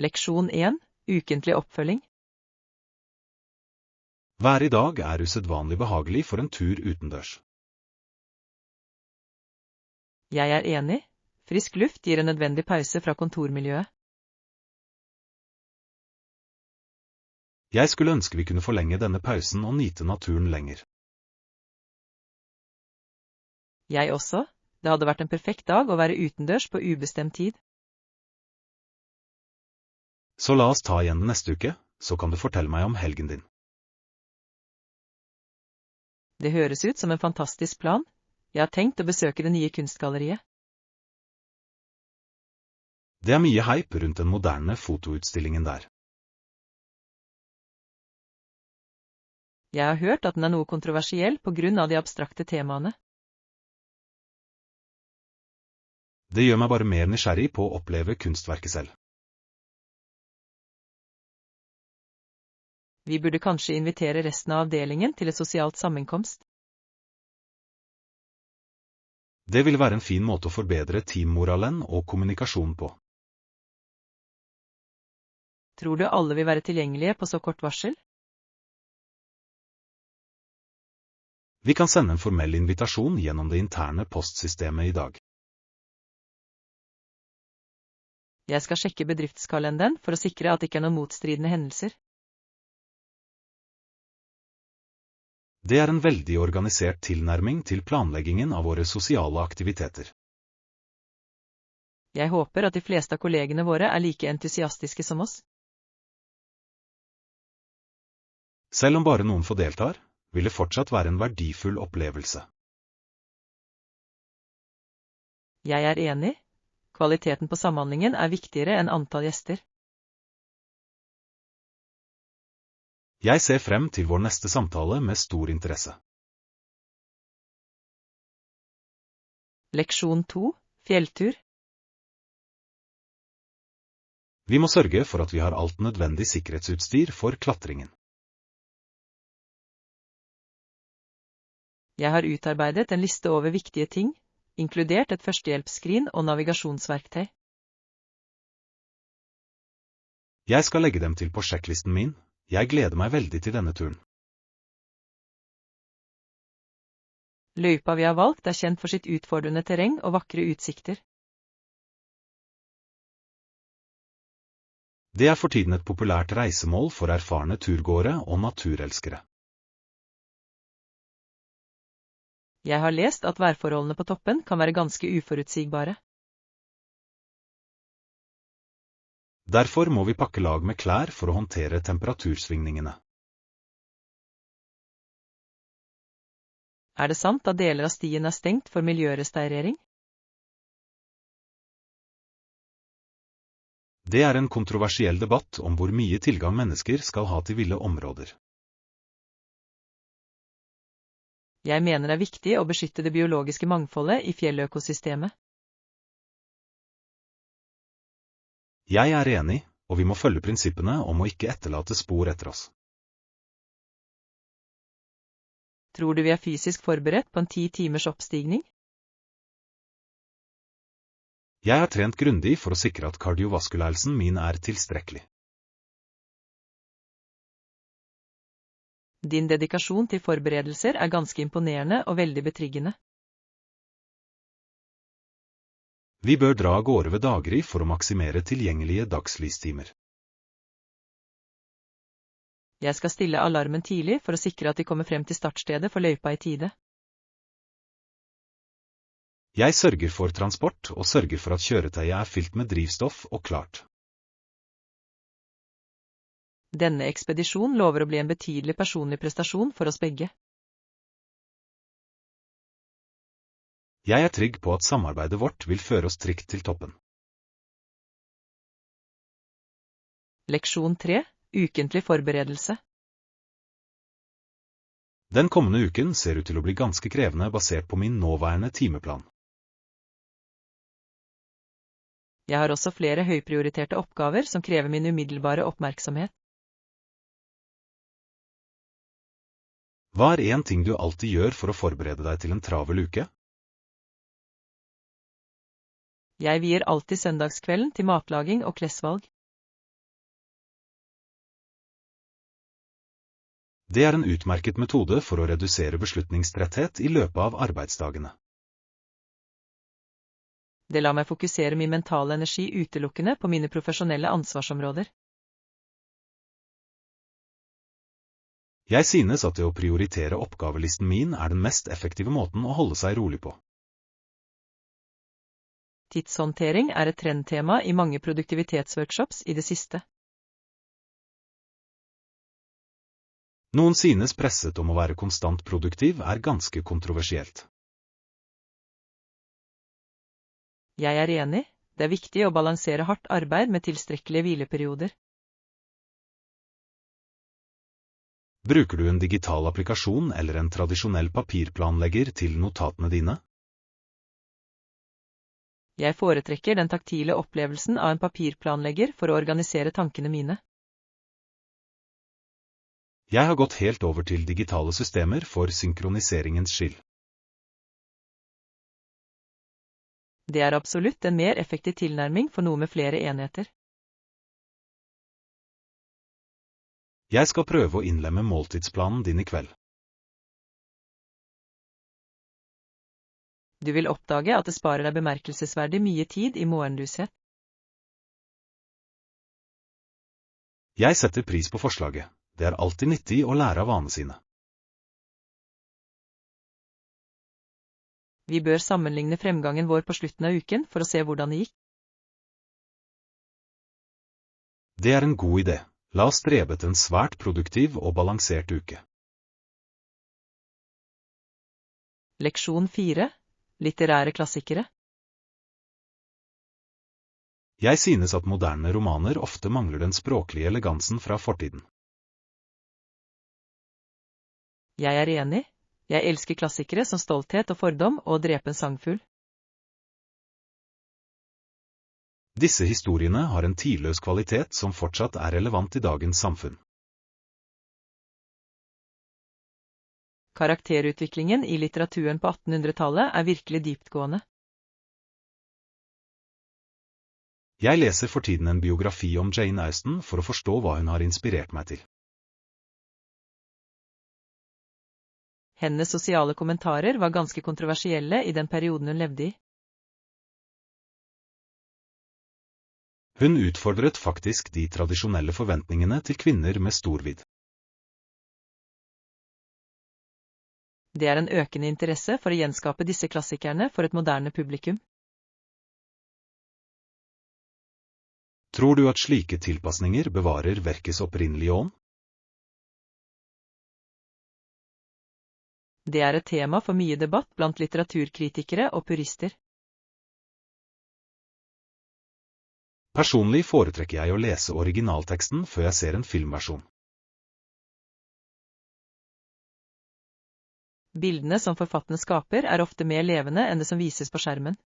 Leksjon 1. Ukentlig oppfølging. Været i dag usedvanlig behagelig for en tur utendørs. Jeg enig. Frisk luft gir en nødvendig pause fra kontormiljøet. Jeg skulle ønske vi kunne forlenge denne pausen og nyte naturen lenger. Jeg også. Det hadde vært en perfekt dag å være utendørs på ubestemt tid. Så la oss ta igjen neste uke, så kan du fortelle meg om helgen din. Det høres ut som en fantastisk plan. Jeg har tenkt å besøke det nye kunstgalleriet. Det mye hype rundt den moderne fotoutstillingen der. Jeg har hørt at den noe kontroversiell på grunn av de abstrakte temaene. Det gjør meg bare mer nysgjerrig på å oppleve kunstverket selv. Vi burde kanskje invitere resten av avdelingen til et sosialt sammenkomst. Det vil være en fin måte å forbedre teammoralen og kommunikasjonen på. Tror du alle vil være tilgjengelige på så kort varsel? Vi kan sende en formell invitasjon gjennom det interne postsystemet i dag. Jeg skal sjekke bedriftskalenderen for å sikre at det ikke noen motstridende hendelser. Det en veldig organisert tilnærming til planleggingen av våre sosiale aktiviteter. Jeg håper at de fleste av kollegene våre like entusiastiske som oss. Selv om bare noen får deltar, vil det fortsatt være en verdifull opplevelse. Jeg enig. Kvaliteten på samhandlingen viktigere enn antall gjester. Jeg ser frem til vår neste samtale med stor interesse. Leksjon 2. Fjelltur. Vi må sørge for at vi har alt nødvendig sikkerhetsutstyr for klatringen. Jeg har utarbeidet en liste over viktige ting, inkludert et førstehjelpsskrin og navigasjonsverktøy. Jeg skal legge dem til på sjekklisten min. Jeg gleder meg veldig til denne turen. Løypa vi har valgt kjent for sitt utfordrende terreng og vakre utsikter. Det for tiden et populært reisemål for erfarne turgåere og naturelskere. Jeg har lest at værforholdene på toppen kan være ganske uforutsigbare. Derfor må vi pakke lag med klær for å håndtere temperatursvingningene. Det sant at deler av stien stengt for miljørestaurering? Det en kontroversiell debatt om hvor mye tilgang mennesker skal ha til ville områder. Jeg mener det viktig å beskytte det biologiske mangfoldet i fjelløkosystemet. Jeg enig, og vi må følge prinsippene om å ikke etterlate spor etter oss. Tror du vi fysisk forberedt på en 10 timers oppstigning? Jeg har trent grundig for å sikre at kardiovaskulærelsen min tilstrekkelig. Din dedikasjon til forberedelser ganske imponerende og veldig betryggende. Vi bør dra av gårde ved daggry for å maksimere tilgjengelige dagslystimer. Jeg skal stille alarmen tidlig for å sikre at de kommer frem til startstedet for løypa i tide. Jeg sørger for transport og sørger for at kjøretøyet fylt med drivstoff og klart. Denne ekspedisjon lover å bli en betydelig personlig prestasjon for oss begge. Jeg trygg på at samarbeidet vårt vil føre oss trygt til toppen. Leksjon 3. Ukentlig forberedelse. Den kommende uken ser ut til å bli ganske krevende basert på min nåværende timeplan. Jeg har også flere høyprioriterte oppgaver som krever min umiddelbare oppmerksomhet. Hva en ting du alltid gjør for å forberede deg til en travel uke? Jeg vier alltid søndagskvelden til matlaging og klesvalg. Det er en utmerket metode for å redusere beslutningstretthet i løpet av arbeidsdagene. Det lar meg fokusere min mentale energi utelukkende på mine profesjonelle ansvarsområder. Jeg synes at det å prioritere oppgavelisten min er den mest effektive måten å holde seg rolig på. Tidshåndtering er et trendtema i mange produktivitetsworkshops i det siste. Noen synes presset om å være konstant produktiv er ganske kontroversielt. Jeg er enig, det er viktig å balansere hardt arbeid med tilstrekkelige hvileperioder. Bruker du en digital applikasjon eller en tradisjonell papirplanlegger til notatene dine? Jeg foretrekker den taktile opplevelsen av en papirplanlegger for å organisere tankene mine. Jeg har gått helt over til digitale systemer for synkroniseringens skyld. Det er absolutt en mer effektiv tilnærming for noe med flere enheter. Jeg skal prøve å innlemme måltidsplanen din i kveld. Du vil oppdage at det sparer deg bemerkelsesverdig mye tid i morgenløshet. Jeg setter pris på forslaget. Det er alltid nyttig å lære av vanene sine. Vi bør sammenligne fremgangen vår på slutten av uken for å se hvordan det gikk. Det er en god idé. La oss strebe etter en svært produktiv og balansert uke. Leksjon 4. Litterære klassikere. Jeg synes at moderne romaner ofte mangler den språklige elegansen fra fortiden. Jeg er enig. Jeg elsker klassikere som Stolthet og fordom og Drepen sangfugl. Disse historiene har en tidløs kvalitet som fortsatt er relevant i dagens samfunn. Karakterutviklingen i litteraturen på 1800-tallet er virkelig dyptgående. Jeg leser for tiden en biografi om Jane Austen for å forstå hva hun har inspirert meg til. Hennes sosiale kommentarer var ganske kontroversielle i den perioden hun levde i. Hun utfordret faktisk de tradisjonelle forventningene til kvinner med stor vidd. Det er en økende interesse for å gjenskape disse klassikerne for et moderne publikum. Tror du at slike tilpasninger bevarer verkets opprinnelige ånd? Det er et tema for mye debatt blant litteraturkritikere og purister. Personlig foretrekker jeg å lese originalteksten før jeg ser en filmversjon. Bildene som forfatterne skaper er ofte mer levende enn det som vises på skjermen.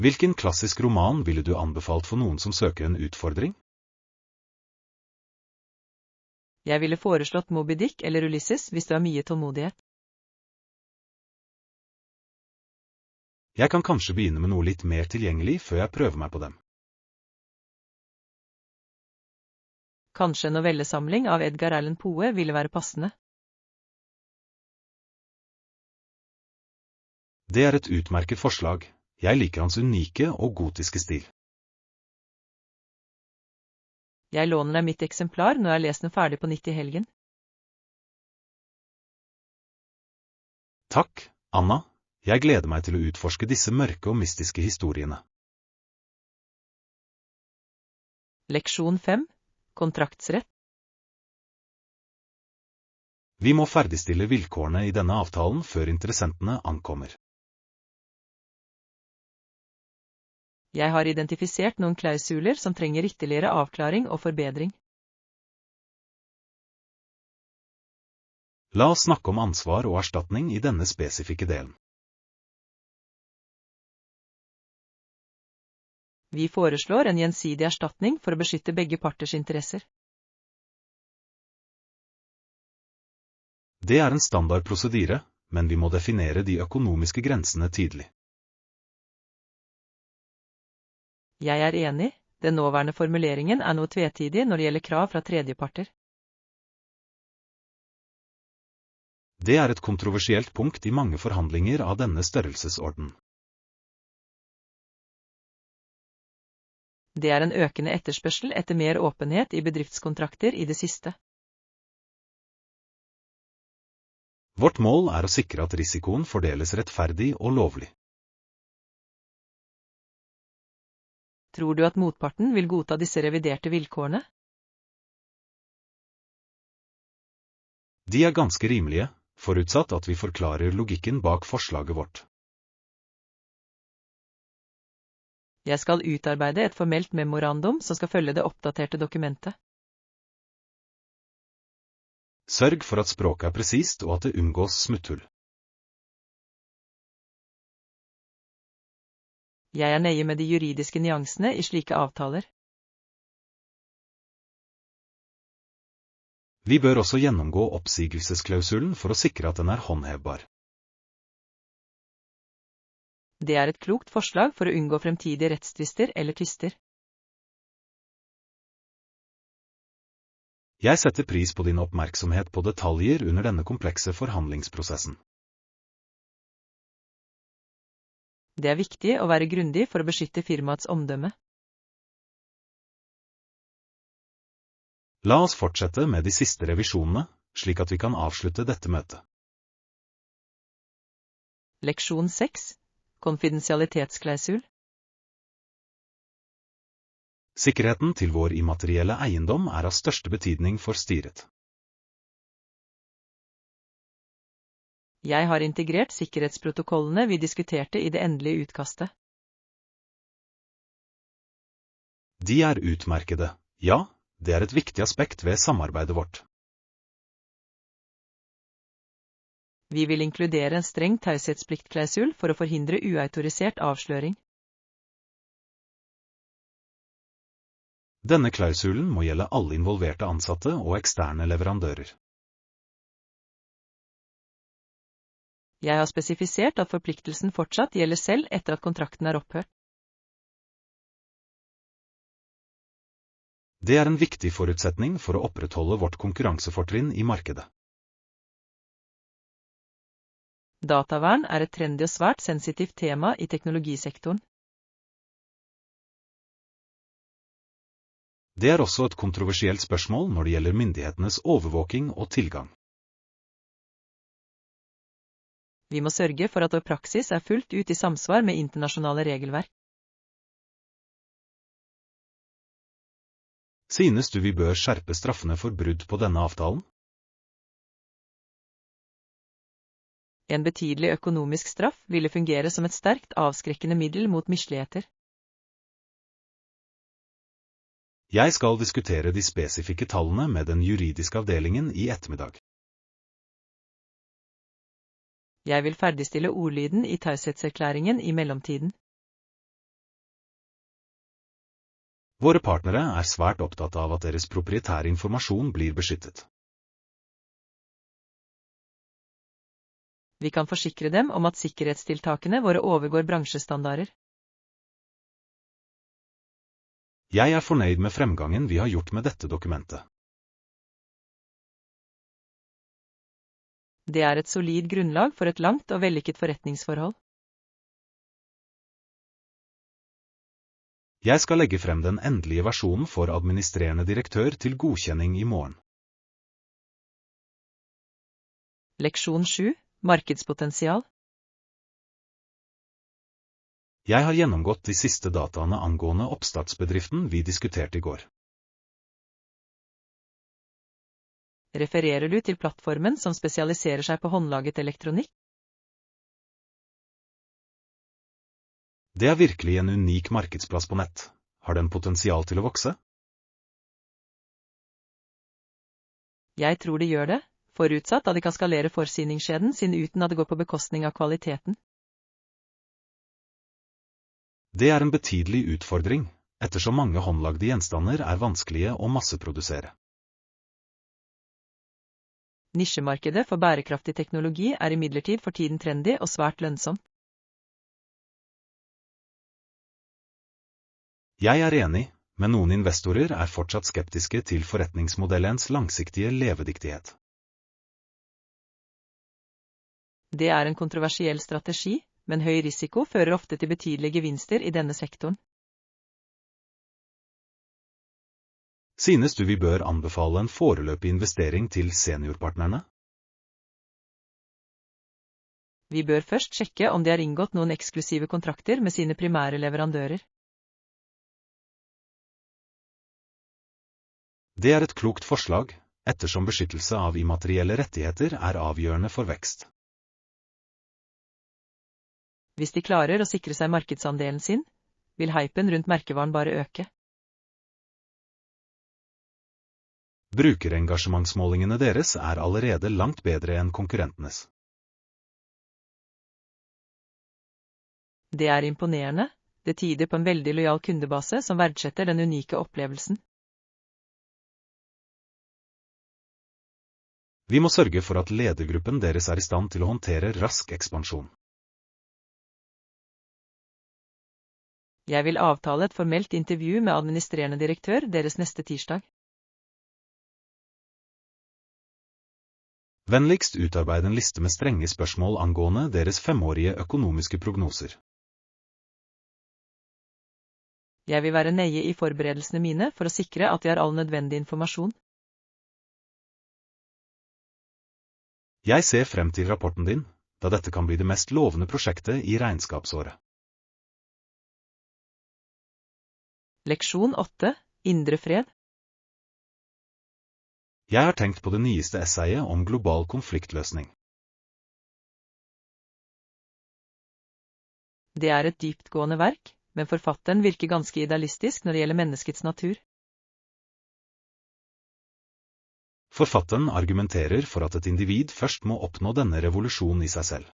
Hvilken klassisk roman ville du anbefalt for noen som søker en utfordring? Jeg ville foreslått Moby Dick eller Ulysses hvis du har mye tålmodighet. Jeg kan kanskje begynne med noe litt mer tilgjengelig før jeg prøver meg på dem. Kanskje en novellesamling av Edgar Allan Poe ville være passende. Det er et utmerket forslag. Jeg liker hans unike og gotiske stil. Jeg låner deg mitt eksemplar når jeg har lest den ferdig på nytt i helgen. Takk, Anna. Jeg gleder meg til å utforske disse mørke og mystiske historiene. Leksjon 5. Kontraktsrett. Vi må ferdigstille vilkårene i denne avtalen før interessentene ankommer. Jeg har identifisert noen klausuler som trenger ytterligere avklaring og forbedring. La oss snakke om ansvar og erstatning i denne spesifikke delen. Vi foreslår en gjensidig erstatning for å beskytte begge parters interesser. Det er en standard prosedyre, men vi må definere de økonomiske grensene tydelig. Jeg er enig, Den nåværende formuleringen er noe tvetydig når det gjelder krav fra tredjeparter. Det er et kontroversielt punkt i mange forhandlinger av denne størrelsesorden. Det er en økende etterspørsel etter mer åpenhet i bedriftskontrakter i det siste. Vårt mål er å sikre at risikoen fordeles rettferdig og lovlig. Tror du at motparten vil godta disse reviderte vilkårene? De er ganske rimelige, forutsatt at vi forklarer logikken bak forslaget vårt. Jeg skal utarbeide et formelt memorandum som skal følge det oppdaterte dokumentet. Sørg for at språket er presist og at det unngås smutthull. Jeg er nøye med de juridiske nyansene i slike avtaler. Vi bør også gjennomgå oppsigelsesklausulen for å sikre at den er håndhevbar. Det er et klokt forslag for å unngå fremtidige rettstvister eller tvister. Jeg setter pris på din oppmerksomhet på detaljer under denne komplekse forhandlingsprosessen. Det er viktig å være grundig for å beskytte firmaets omdømme. La oss fortsette med de siste revisjonene, slik at vi kan avslutte dette møtet. Leksjon 6. Konfidensialitetsklausul. Sikkerheten til vår immaterielle eiendom er av største betydning for styret. Jeg har integrert sikkerhetsprotokollene vi diskuterte i det endelige utkastet. De er utmerkede, ja, det er et viktig aspekt ved samarbeidet vårt. Vi vil inkludere en streng taushetspliktklausul for å forhindre uautorisert avsløring. Denne klausulen må gjelde alle involverte ansatte og eksterne leverandører. Jeg har spesifisert at forpliktelsen fortsatt gjelder selv etter at kontrakten er opphørt. Det er en viktig forutsetning for å opprettholde vårt konkurransefortrinn i markedet. Datavern er et trendy og svært sensitivt tema i teknologisektoren. Det er også et kontroversielt spørsmål når det gjelder myndighetenes overvåking og tilgang. Vi må sørge for at vår praksis er fullt ut i samsvar med internasjonale regelverk. Synes du vi bør skjerpe straffene for brudd på denne avtalen? En betydelig økonomisk straff ville fungere som et sterkt avskrekkende middel mot misligheter. Jeg skal diskutere de spesifikke tallene med den juridiske avdelingen i ettermiddag. Jeg vil ferdigstille ordlyden i taushetserklæringen i mellomtiden. Våre partnere er svært opptatt av at deres proprietære informasjon blir beskyttet. Vi kan forsikre dem om at sikkerhetstiltakene våre overgår bransjestandarder. Jeg er fornøyd med fremgangen vi har gjort med dette dokumentet. Det er et solid grunnlag for et langt og vellykket forretningsforhold. Jeg skal legge frem den endelige versjonen for administrerende direktør til godkjenning i morgen. Leksjon 7. Markedspotensial. Jeg har gjennomgått de siste dataene angående oppstartsbedriften vi diskuterte i går. Refererer du til plattformen som spesialiserer seg på håndlaget elektronikk? Det er virkelig en unik markedsplass på nett. Har den potensial til å vokse? Jeg tror det gjør det, forutsatt at de kan skalere forsyningskjeden sin uten at det går på bekostning av kvaliteten. Det er en betydelig utfordring, ettersom mange håndlagde gjenstander er vanskelige å masseprodusere. Nisjemarkedet for bærekraftig teknologi er imidlertid for tiden trendy og svært lønnsomt. Jeg er enig, men noen investorer fortsatt skeptiske til forretningsmodellens langsiktige levedyktighet. Det en kontroversiell strategi, men høy risiko fører ofte til betydelige gevinster i denne sektoren. Synes du vi bør anbefale en foreløpig investering til seniorpartnerne? Vi bør først sjekke om de har inngått noen eksklusive kontrakter med sine primære leverandører. Det et klokt forslag, ettersom beskyttelse av immaterielle rettigheter avgjørende for vekst. Hvis de klarer å sikre seg markedsandelen sin, vil hypen rundt merkevaren bare øke. Brukerengasjementsmålingene deres allerede langt bedre enn konkurrentenes. Det imponerende, det tyder på en veldig lojal kundebase som verdsetter den unike opplevelsen. Vi må sørge for at ledergruppen deres i stand til å håndtere rask ekspansjon. Jeg vil avtale et formelt intervju med administrerende direktør deres neste tirsdag. Vennligst utarbeid en liste med strenge spørsmål angående deres 5-årige økonomiske prognoser. Jeg vil være nøye i forberedelsene mine for å sikre at de har all nødvendig informasjon. Jeg ser frem til rapporten din, da dette kan bli det mest lovende prosjektet i regnskapsåret. Leksjon 8. Indre fred. Jeg har tenkt på det nyeste essayet om global konfliktløsning. Det et dyptgående verk, men forfatteren virker ganske idealistisk når det gjelder menneskets natur. Forfatteren argumenterer for at et individ først må oppnå denne revolusjonen i seg selv.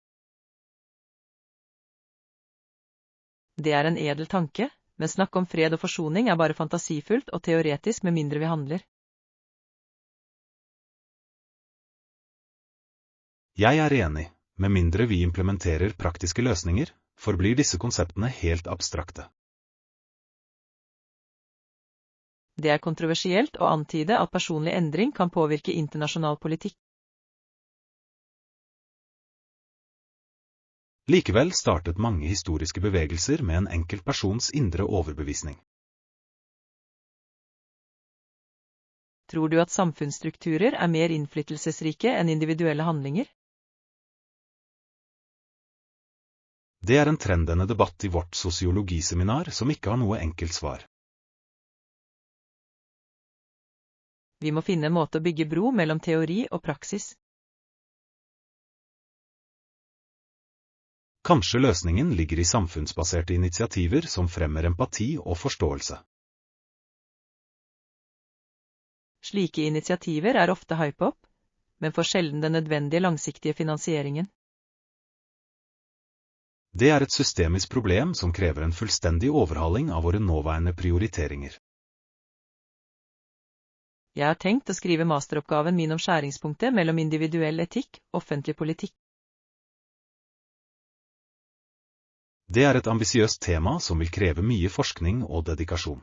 Det en edel tanke, men snakk om fred og forsoning bare fantasifullt og teoretisk med mindre vi handler. Jeg enig, med mindre vi implementerer praktiske løsninger, forblir disse konseptene helt abstrakte. Det kontroversielt å antyde at personlig endring kan påvirke internasjonal politikk. Likevel startet mange historiske bevegelser med en enkelt persons indre overbevisning. Tror du at samfunnsstrukturer mer innflytelsesrike enn individuelle handlinger? Det en trendende debatt i vårt sosiologiseminar som ikke har noe enkelt svar. Vi må finne en måte å bygge bro mellom teori og praksis. Kanskje løsningen ligger i samfunnsbaserte initiativer som fremmer empati og forståelse. Slike initiativer ofte hype-up, men får sjelden den nødvendige langsiktige finansieringen. Det et systemisk problem som krever en fullstendig overhaling av våre nåværende prioriteringer. Jeg har tenkt å skrive masteroppgaven min om skjæringspunktet mellom individuell etikk og offentlig politikk. Det et ambisiøst tema som vil kreve mye forskning og dedikasjon.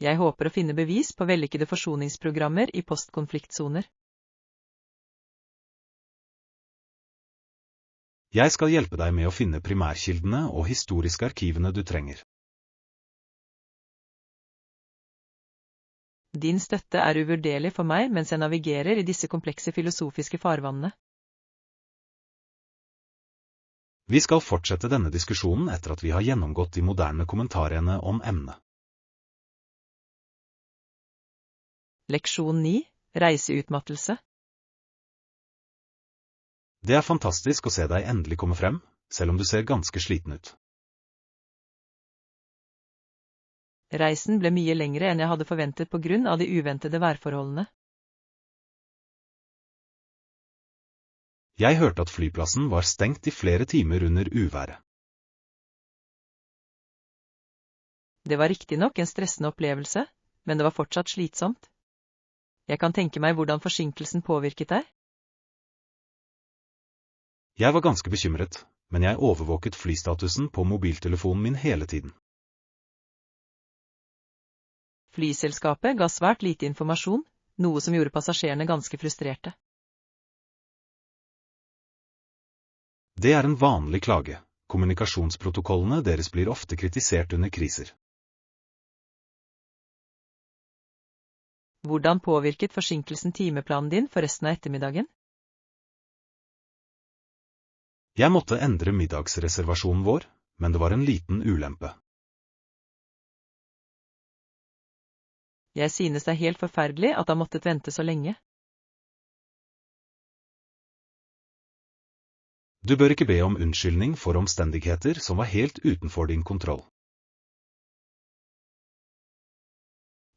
Jeg håper å finne bevis på vellykkede forsoningsprogrammer i postkonfliktsoner. Jeg skal hjelpe deg med å finne primærkildene og historiske arkivene du trenger. Din støtte uvurderlig for meg mens jeg navigerer i disse komplekse filosofiske farvannene. Vi skal fortsette denne diskusjonen etter at vi har gjennomgått de moderne kommentarene om emnet. Leksjon 9. Reiseutmattelse. Det fantastisk å se deg endelig komme frem, selv om du ser ganske sliten ut. Reisen ble mye lengre enn jeg hadde forventet på grunn av de uventede værforholdene. Jeg hørte at flyplassen var stengt i flere timer under uværet. Det var riktignok en stressende opplevelse, men det var fortsatt slitsomt. Jeg kan tenke meg hvordan forsinkelsen påvirket deg. Jeg var ganske bekymret, men jeg overvåket flystatusen på mobiltelefonen min hele tiden. Flyselskapet ga svært lite informasjon, noe som gjorde passasjerene ganske frustrerte. Det er en vanlig klage. Kommunikasjonsprotokollene deres blir ofte kritisert under kriser. Hvordan påvirket forsinkelsen timeplanen din for resten av ettermiddagen? Jeg måtte endre middagsreservasjonen vår, men det var en liten ulempe. Jeg synes det er helt forferdelig at han måttet vente så lenge. Du bør ikke be om unnskyldning for omstendigheter som var helt utenfor din kontroll.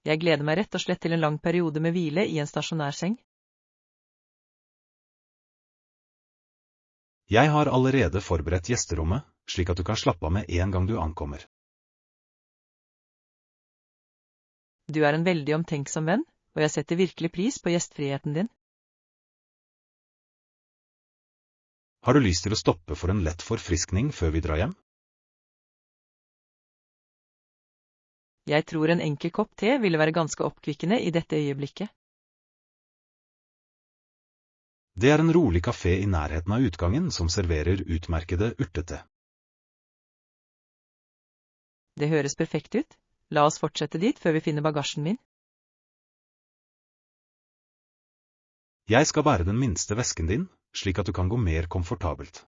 Jeg gleder meg rett og slett til en lang periode med hvile i en stasjonærseng. Jeg har allerede forberedt gjesterommet, slik at du kan slappe av med en gang du ankommer. Du er en veldig omtenksom venn, og jeg setter virkelig pris på gjestfriheten din. Har du lyst til å stoppe for en lett forfriskning før vi drar hjem? Jeg tror en enkel kopp te ville være ganske oppkvikkende i dette øyeblikket. Det er en rolig kafé i nærheten av utgangen som serverer utmerkede urtete. Det høres perfekt ut. La oss fortsette dit før vi finner bagasjen min. Jeg skal bære den minste vesken din, slik at du kan gå mer komfortabelt.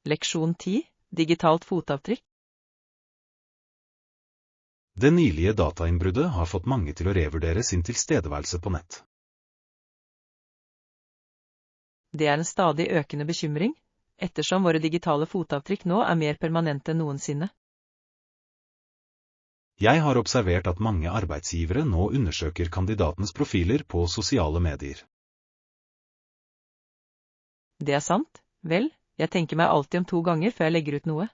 Leksjon 10. Digitalt fotavtrykk. Det nylige datainnbruddet har fått mange til å revurdere sin tilstedeværelse på nett. Det er en stadig økende bekymring, ettersom våre digitale fotavtrykk nå er mer permanente enn noensinne. Jeg har observert at mange arbeidsgivere nå undersøker kandidatenes profiler på sosiale medier. Det er sant, vel, jeg tenker meg alltid om 2 ganger før jeg legger ut noe.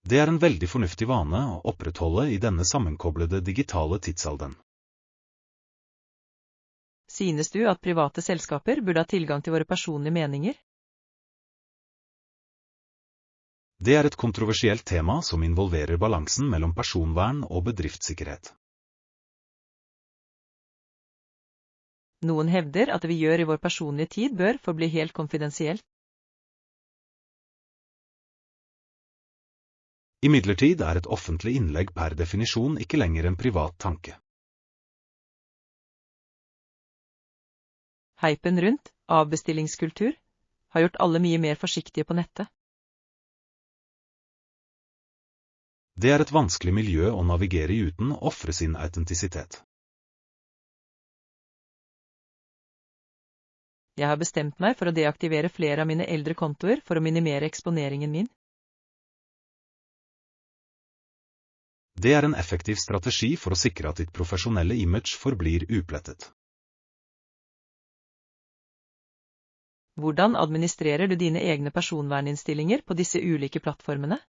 Det er en veldig fornuftig vane å opprettholde i denne sammenkoblede digitale tidsalderen. Synes du at private selskaper burde ha tilgang til våre personlige meninger? Det er et kontroversielt tema som involverer balansen mellom personvern og bedriftssikkerhet. Noen hevder at det vi gjør i vår personlige tid bør forbli helt konfidensielt. Imidlertid er et offentlig innlegg per definisjon ikke lenger en privat tanke. Hypen rundt avbestillingskultur har gjort alle mye mer forsiktige på nettet. Det er et vanskelig miljø å navigere i uten å ofre sin autentisitet. Jeg har bestemt meg for å deaktivere flere av mine eldre kontoer for å minimere eksponeringen min. Det er en effektiv strategi for å sikre at ditt profesjonelle image forblir uplettet. Hvordan administrerer du dine egne personverninnstillinger på disse ulike plattformene?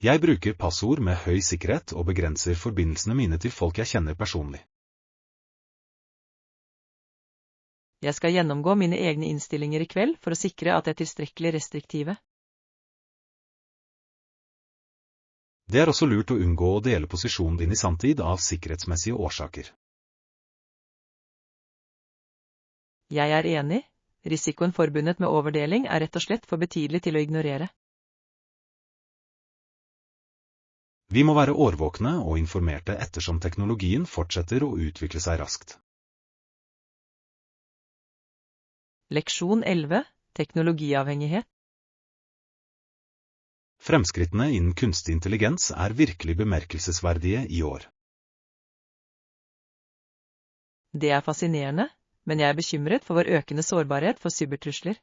Jeg bruker passord med høy sikkerhet og begrenser forbindelsene mine til folk jeg kjenner personlig. Jeg skal gjennomgå mine egne innstillinger i kveld for å sikre at de er tilstrekkelig restriktive. Det er også lurt å unngå å dele posisjonen din i sanntid av sikkerhetsmessige årsaker. Jeg er enig, risikoen forbundet med overdeling er rett og slett for betydelig til å ignorere. Vi må være årvåkne og informerte ettersom teknologien fortsetter å utvikle seg raskt. Leksjon 11. Teknologiavhengighet. Fremskrittene innen kunstig intelligens er virkelig bemerkelsesverdige i år. Det er fascinerende, men jeg er bekymret for vår økende sårbarhet for cybertrusler.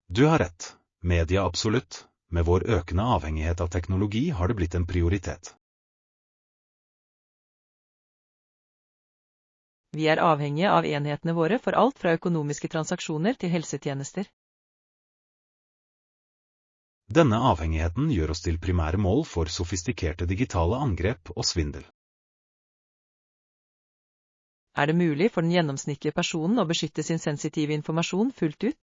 Du har rett, media absolutt. Med vår økende avhengighet av teknologi har det blitt en prioritet. Vi er avhengige av enhetene våre for alt fra økonomiske transaksjoner til helsetjenester. Denne avhengigheten gjør oss til primære mål for sofistikerte digitale angrep og svindel. Er det mulig for den gjennomsnittlige personen å beskytte sin sensitive informasjon fullt ut?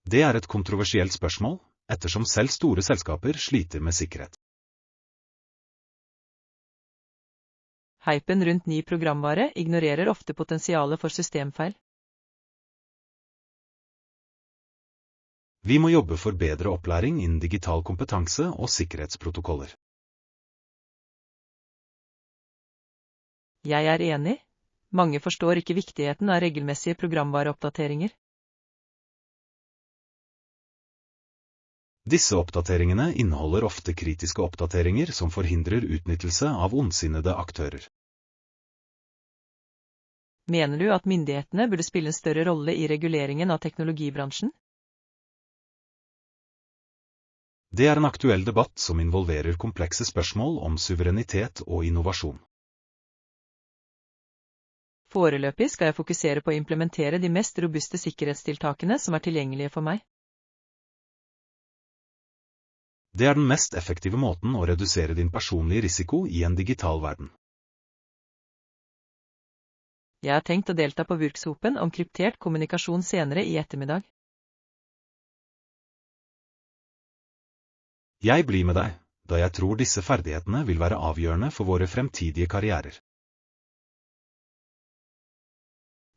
Det er et kontroversielt spørsmål, ettersom selv store selskaper sliter med sikkerhet. Hypen rundt ny programvare ignorerer ofte potensialet for systemfeil. Vi må jobbe for bedre opplæring innen digital kompetanse og sikkerhetsprotokoller. Jeg er enig. Mange forstår ikke viktigheten av regelmessige programvareoppdateringer. Disse oppdateringene inneholder ofte kritiske oppdateringer som forhindrer utnyttelse av ondsinnede aktører. Mener du at myndighetene burde spille en større rolle i reguleringen av teknologibransjen? Det er en aktuell debatt som involverer komplekse spørsmål om suverenitet og innovasjon. Foreløpig skal jeg fokusere på å implementere de mest robuste sikkerhetstiltakene som er tilgjengelige for meg. Det er den mest effektive måten å redusere din personlige risiko i en digital verden. Jeg har tenkt å delta på workshopen om kryptert kommunikasjon senere i ettermiddag. Jeg blir med deg, da jeg tror disse ferdighetene vil være avgjørende for våre fremtidige karrierer.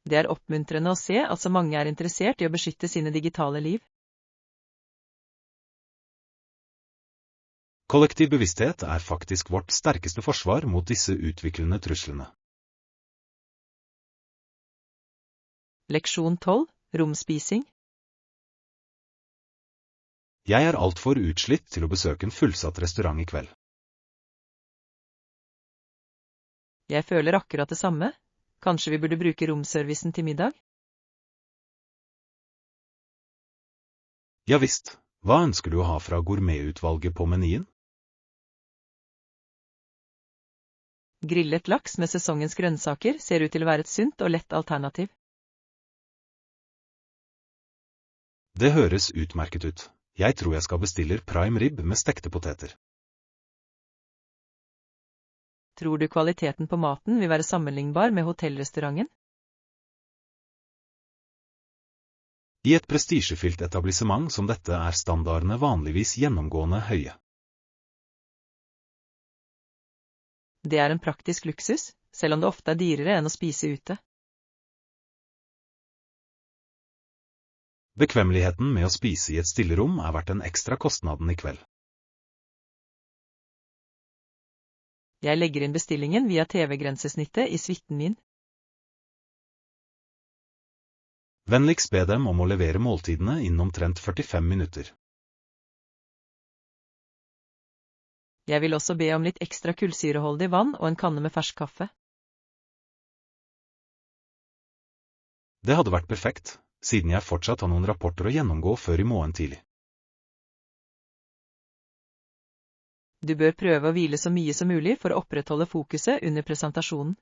Det er oppmuntrende å se at så mange er interessert i å beskytte sine digitale liv. Kollektiv bevissthet er faktisk vårt sterkeste forsvar mot disse utviklende truslene. Leksjon 12. Romspising. Jeg er altfor utslitt til å besøke en fullsatt restaurant i kveld. Jeg føler akkurat det samme. Kanskje vi burde bruke romservicen til middag? Ja visst, hva ønsker du å ha fra gourmetutvalget på menyen? Grillet laks med sesongens grønnsaker ser ut til å være et sunt og lett alternativ. Det høres utmerket ut. Jeg tror jeg skal bestille prime rib med stekte poteter. Tror du kvaliteten på maten vil være sammenlignbar med hotellrestauranten? I et prestisjefylt etablissement som dette er standardene vanligvis gjennomgående høye. Det er en praktisk luksus, selv om det ofte er dyrere enn å spise ute. Bekvemmeligheten med å spise i et stillerom er verdt den ekstra kostnaden i kveld. Jeg legger inn bestillingen via TV-grensesnittet i suiten min. Vennligst be dem om å levere måltidene innen omtrent 45 minutter. Jeg vil også be om litt ekstra kullsyreholdig vann og en kanne med fersk kaffe. Det hadde vært perfekt, siden jeg fortsatt har noen rapporter å gjennomgå før i morgen tidlig. Du bør prøve å hvile så mye som mulig for å opprettholde fokuset under presentasjonen.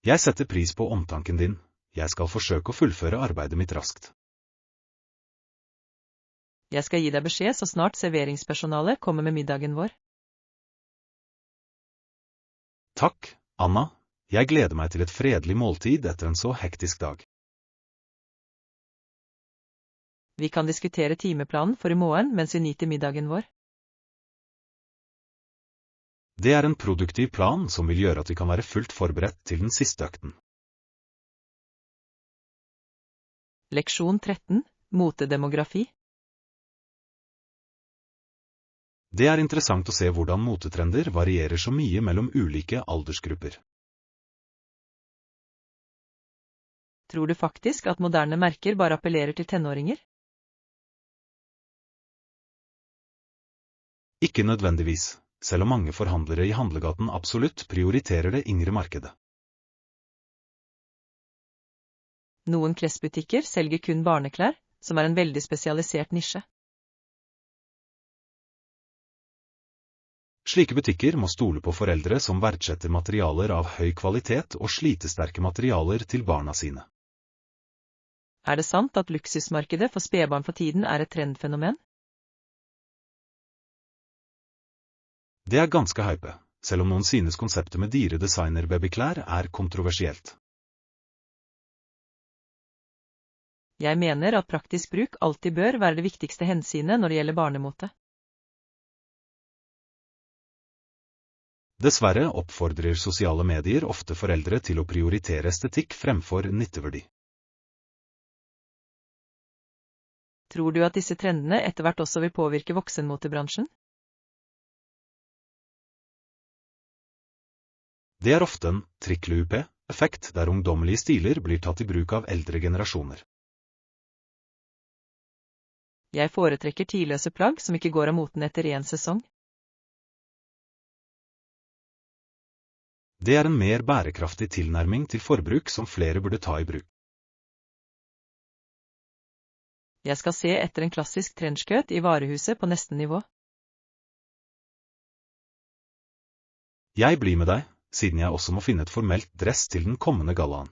Jeg setter pris på omtanken din. Jeg skal forsøke å fullføre arbeidet mitt raskt. Jeg skal gi deg beskjed så snart serveringspersonalet kommer med middagen vår. Takk, Anna. Jeg gleder meg til et fredelig måltid etter en så hektisk dag. Vi kan diskutere timeplanen for i morgen mens vi nyter middagen vår. Det er en produktiv plan som vil gjøre at vi kan være fullt forberedt til den siste økten. Leksjon 13. Motedemografi. Det er interessant å se hvordan motetrender varierer så mye mellom ulike aldersgrupper. Tror du faktisk at moderne merker bare appellerer til tenåringer? Ikke nødvendigvis, selv om mange forhandlere i handlegaten absolutt prioriterer det yngre markedet. Noen klesbutikker selger kun barneklær, som er en veldig spesialisert nisje. Slike butikker må stole på foreldre som verdsetter materialer av høy kvalitet og slitesterke materialer til barna sine. Er det sant at luksusmarkedet for spedbarn for tiden er et trendfenomen? Det er ganske hype, selv om noen synes konseptet med dyre designer-babyklær er kontroversielt. Jeg mener at praktisk bruk alltid bør være det viktigste hensynet når det gjelder barnemote. Dessverre oppfordrer sosiale medier ofte foreldre til å prioritere estetikk fremfor nytteverdi. Tror du at disse trendene etter hvert også vil påvirke voksenmotebransjen? Det er ofte en trikk-lupe-effekt der ungdommelige stiler blir tatt i bruk av eldre generasjoner. Jeg foretrekker tidløse plagg som ikke går av moten etter en sesong. Det er en mer bærekraftig tilnærming til forbruk som flere burde ta i bruk. Jeg skal se etter en klassisk trenchcoat i varehuset på neste nivå. Jeg blir med deg, siden jeg også må finne et formelt dress til den kommende gallaen.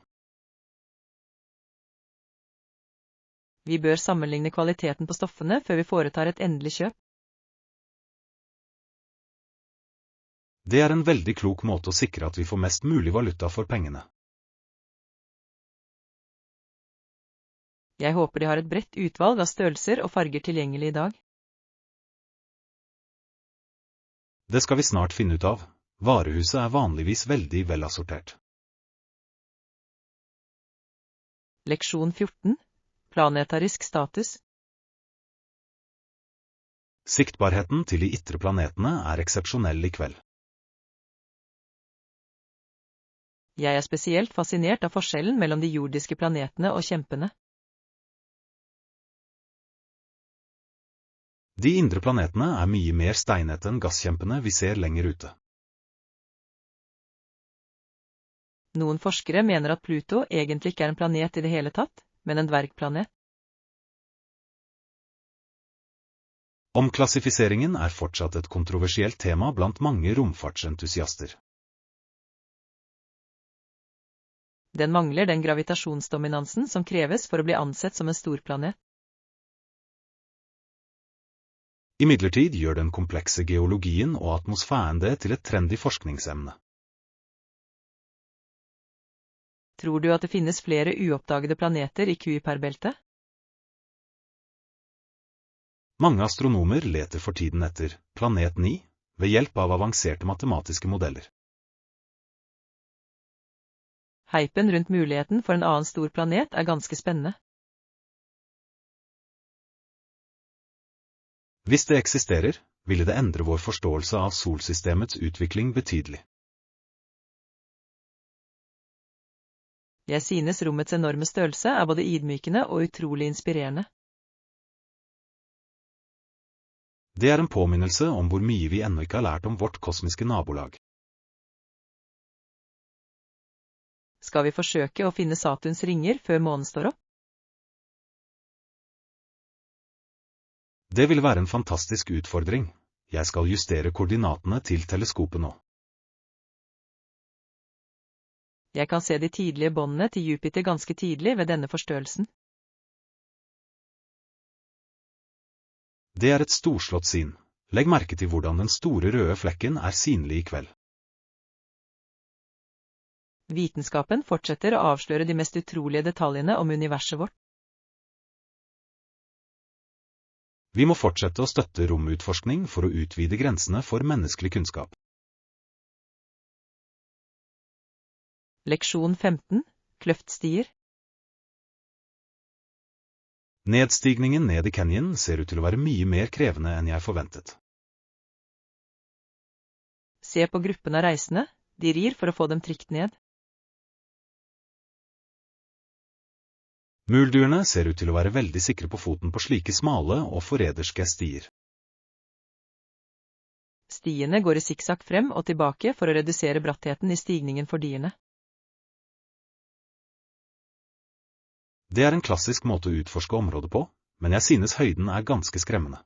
Vi bør sammenligne kvaliteten på stoffene før vi foretar et endelig kjøp. Det er en veldig klok måte å sikre at vi får mest mulig valuta for pengene. Jeg håper de har et bredt utvalg av størrelser og farger tilgjengelig i dag. Det skal vi snart finne ut av. Varehuset er vanligvis veldig velassortert. Leksjon 14. Planetarisk status. Siktbarheten til de ytre planetene er eksepsjonell i kveld. Jeg er spesielt fascinert av forskjellen mellom de jordiske planetene og kjempene. De indre planetene er mye mer steinete enn gasskjempene vi ser lenger ute. Noen forskere mener at Pluto egentlig ikke er en planet i det hele tatt, men en dvergplanet. Omklassifiseringen er fortsatt et kontroversielt tema blant mange romfartsentusiaster. Den mangler den gravitasjonsdominansen som kreves for å bli ansett som en storplanet. Imidlertid gjør den komplekse geologien og atmosfæren det til et trendy forskningsemne. Tror du at det finnes flere uoppdagede planeter i Kuiperbeltet? Mange astronomer leter for tiden etter planet 9 ved hjelp av avanserte matematiske modeller. Hypen rundt muligheten for en annen stor planet er ganske spennende. Hvis det eksisterer, ville det endre vår forståelse av solsystemets utvikling betydelig. Jeg synes rommets enorme størrelse er både ydmykende og utrolig inspirerende. Det er en påminnelse om hvor mye vi ennå ikke har lært om vårt kosmiske nabolag. Skal vi forsøke å finne Saturns ringer før månen står opp? Det vil være en fantastisk utfordring. Jeg skal justere koordinatene til teleskopet nå. Jeg kan se de tidlige båndene til Jupiter ganske tidlig ved denne forstørrelsen. Det er et storslått syn. Legg merke til hvordan den store røde flekken er synlig i kveld. Vitenskapen fortsetter å avsløre de mest utrolige detaljene om universet vårt. Vi må fortsette å støtte romutforskning for å utvide grensene for menneskelig kunnskap. Leksjon 15. Kløftstier. Nedstigningen ned i canyon ser ut til å være mye mer krevende enn jeg forventet. Se på gruppen av reisende, de rir for å få dem trygt ned. Muldyrene ser ut til å være veldig sikre på foten på slike smale og forræderske stier. Stiene går i sikksakk frem og tilbake for å redusere brattheten i stigningen for dyrene. Det er en klassisk måte å utforske området på, men jeg synes høyden er ganske skremmende.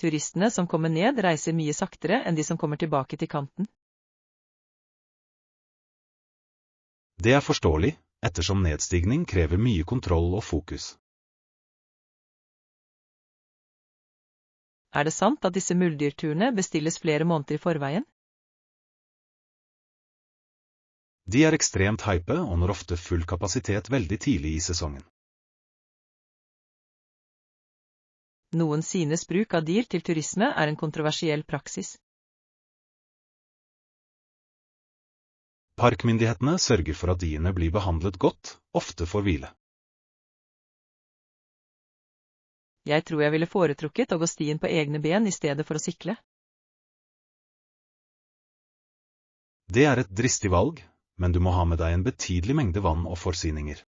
Turistene som kommer ned reiser mye saktere enn de som kommer tilbake til kanten. Det er forståelig, ettersom nedstigning krever mye kontroll og fokus. Er det sant at disse muldyrturene bestilles flere måneder i forveien? De er ekstremt hype og når ofte full kapasitet veldig tidlig i sesongen. Noen synes bruk av dyr til turisme er en kontroversiell praksis. Parkmyndighetene sørger for at dyrene blir behandlet godt, ofte for hvile. Jeg tror jeg ville foretrukket å gå stien på egne ben i stedet for å sykle. Det er et dristig valg, men du må ha med deg en betydelig mengde vann og forsyninger.